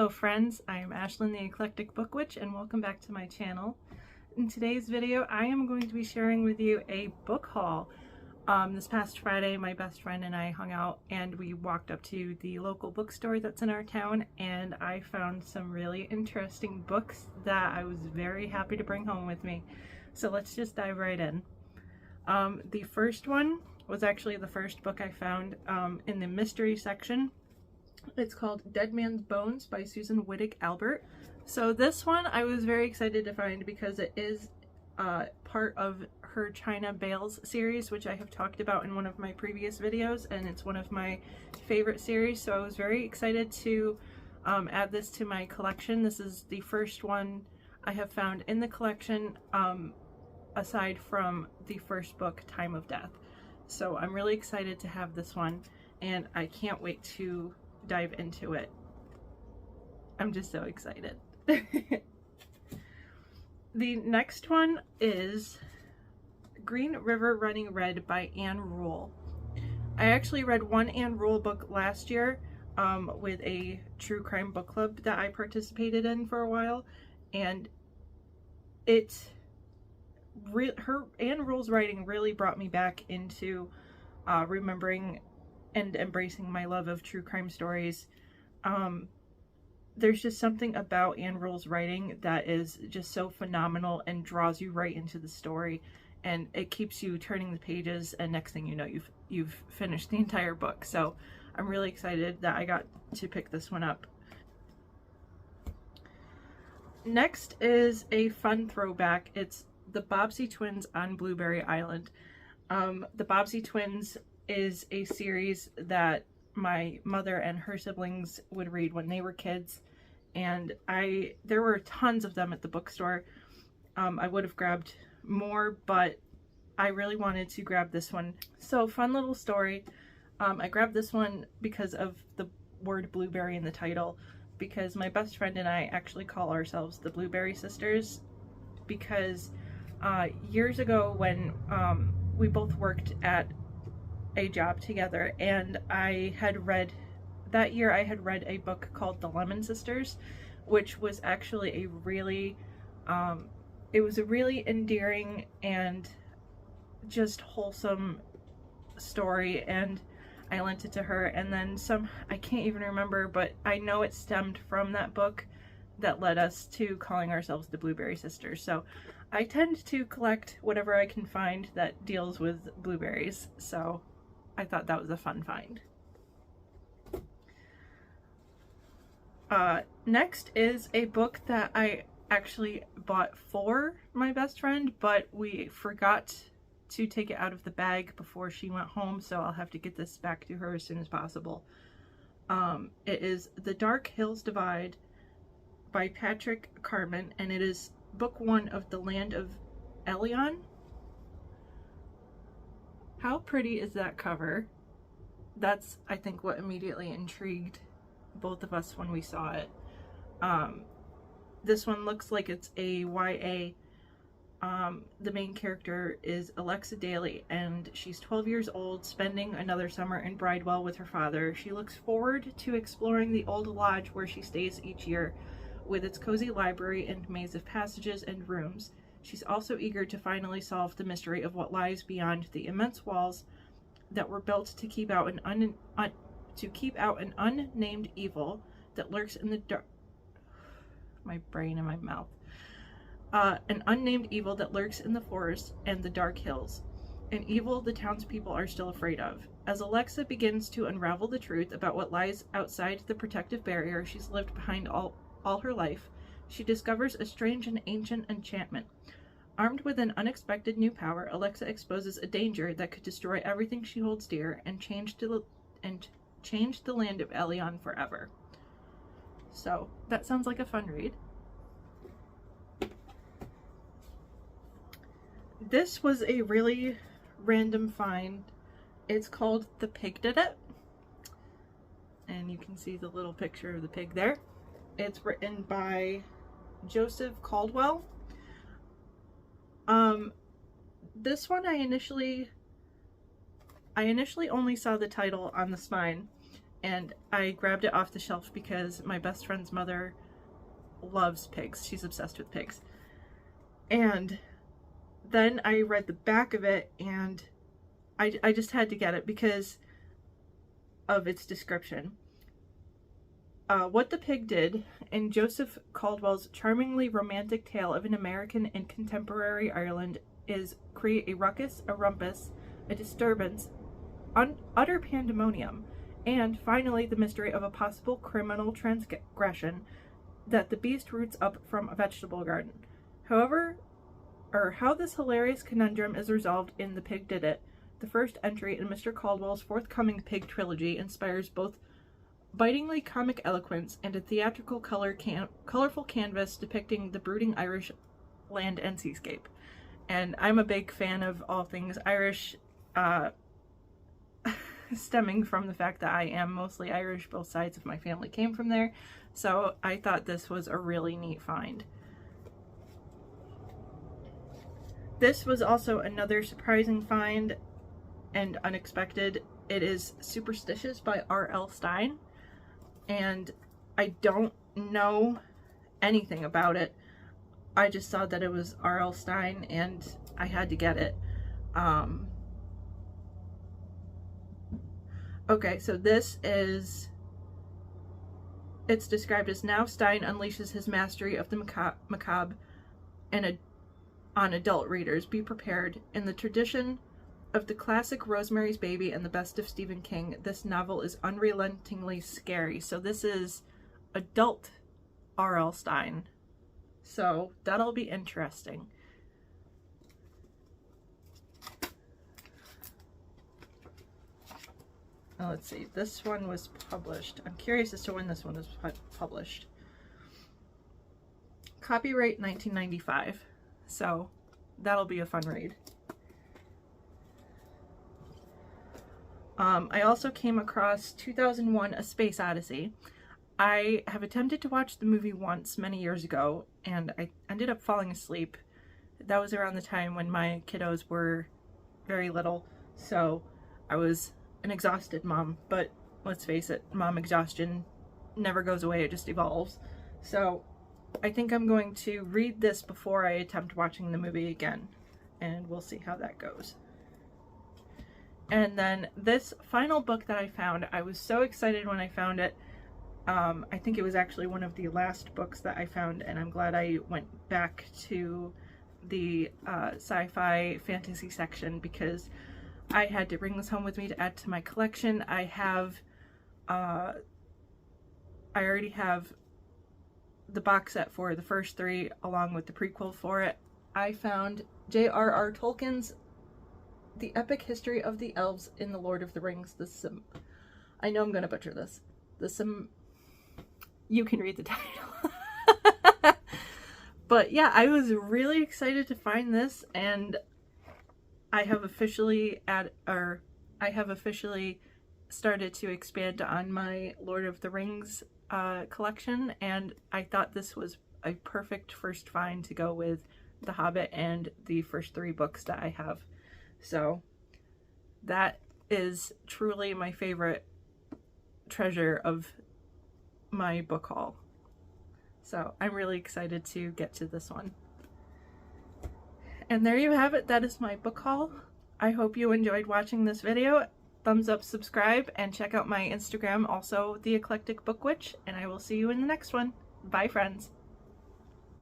Hello friends, I am Ashlyn the Eclectic Book Witch and welcome back to my channel. In today's video I am going to be sharing with you a book haul. This past Friday my best friend and I hung out and we walked up to the local bookstore that's in our town, and I found some really interesting books that I was very happy to bring home with me. So let's just dive right in. The first one was actually the first book I found in the mystery section. It's called Dead Man's Bones by Susan Wittig Albert. So this one I was very excited to find because it is part of her China Bales series, which I have talked about in one of my previous videos, and it's one of my favorite series, so I was very excited to add this to my collection. This is the first one I have found in the collection aside from the first book, Time of Death. So I'm really excited to have this one and I can't wait to dive into it. I'm just so excited. The next one is Green River Running Red by Ann Rule. I actually read one Ann Rule book last year with a true crime book club that I participated in for a while, and Ann Rule's writing really brought me back into remembering and embracing my love of true crime stories. There's just something about Ann Rule's writing that is just so phenomenal and draws you right into the story, and it keeps you turning the pages, and next thing you know you've finished the entire book. So I'm really excited that I got to pick this one up. Next is a fun throwback. It's the Bobbsey Twins on Blueberry Island. The Bobbsey Twins is a series that my mother and her siblings would read when they were kids, and there were tons of them at the bookstore. I would have grabbed more, but I really wanted to grab this one. So fun little story. I grabbed this one because of the word blueberry in the title, because my best friend and I actually call ourselves the Blueberry Sisters, because years ago when we both worked at a job together, and that year I had read a book called The Lemon Sisters, which was actually it was a really endearing and just wholesome story, and I lent it to her, and then I can't even remember, but I know it stemmed from that book that led us to calling ourselves the Blueberry Sisters. So I tend to collect whatever I can find that deals with blueberries, so I thought that was a fun find. Next is a book that I actually bought for my best friend, but we forgot to take it out of the bag before she went home, so I'll have to get this back to her as soon as possible. It is The Dark Hills Divide by Patrick Carman, and it is book one of The Land of Elyon. How pretty is that cover? That's, I think, what immediately intrigued both of us when we saw it. This one looks like it's a YA. The main character is Alexa Daly, and she's 12 years old, spending another summer in Bridewell with her father. She looks forward to exploring the old lodge where she stays each year, with its cozy library and maze of passages and rooms. She's also eager to finally solve the mystery of what lies beyond the immense walls that were built to keep out an unnamed evil that lurks in the dark. My brain and my mouth. An unnamed evil that lurks in the forest and the dark hills. An evil the townspeople are still afraid of. As Alexa begins to unravel the truth about what lies outside the protective barrier she's lived behind all her life, she discovers a strange and ancient enchantment. Armed with an unexpected new power, Alexa exposes a danger that could destroy everything she holds dear and change the land of Elyon forever. So that sounds like a fun read. This was a really random find. It's called The Pig Did It, and you can see the little picture of the pig there. It's written by Joseph Caldwell. This one I initially only saw the title on the spine, and I grabbed it off the shelf because my best friend's mother loves pigs. She's obsessed with pigs. And then I read the back of it, and I just had to get it because of its description. What the Pig Did, in Joseph Caldwell's charmingly romantic tale of an American in contemporary Ireland, is create a ruckus, a rumpus, a disturbance, utter pandemonium, and finally the mystery of a possible criminal transgression that the beast roots up from a vegetable garden. How this hilarious conundrum is resolved in The Pig Did It, the first entry in Mr. Caldwell's forthcoming Pig trilogy, inspires both bitingly comic eloquence and a theatrical colorful canvas depicting the brooding Irish land and seascape. And I'm a big fan of all things Irish, stemming from the fact that I am mostly Irish. Both sides of my family came from there, so I thought this was a really neat find. This was also another surprising find and unexpected. It is Superstitious by R.L. Stine, and I don't know anything about it. I just saw that it was R.L. Stine and I had to get it. Okay, so this is, it's described as, now Stine unleashes his mastery of the macabre and on adult readers. Be prepared. In the tradition of the classic Rosemary's Baby and the best of Stephen King, this novel is unrelentingly scary. So this is adult R.L. Stine. So that'll be interesting. Now let's see, this one was published. I'm curious as to when this one was published. Copyright 1995. So that'll be a fun read. I also came across 2001: A Space Odyssey. I have attempted to watch the movie once many years ago, and I ended up falling asleep. That was around the time when my kiddos were very little, so I was an exhausted mom. But let's face it, mom exhaustion never goes away, it just evolves. So I think I'm going to read this before I attempt watching the movie again, and we'll see how that goes. And then this final book that I found, I was so excited when I found it. I think it was actually one of the last books that I found, and I'm glad I went back to the sci-fi fantasy section because I had to bring this home with me to add to my collection. I already have the box set for the first three along with the prequel for it. I found J.R.R. Tolkien's The Epic History of the Elves in The Lord of the Rings. I know I'm going to butcher this. You can read the title. But yeah, I was really excited to find this, and I have officially started to expand on my Lord of the Rings collection, and I thought this was a perfect first find to go with The Hobbit and the first three books that I have. So that is truly my favorite treasure of my book haul. So I'm really excited to get to this one. And there you have it. That is my book haul. I hope you enjoyed watching this video. Thumbs up, subscribe, and check out my Instagram, also The Eclectic Book Witch, and I will see you in the next one. Bye, friends.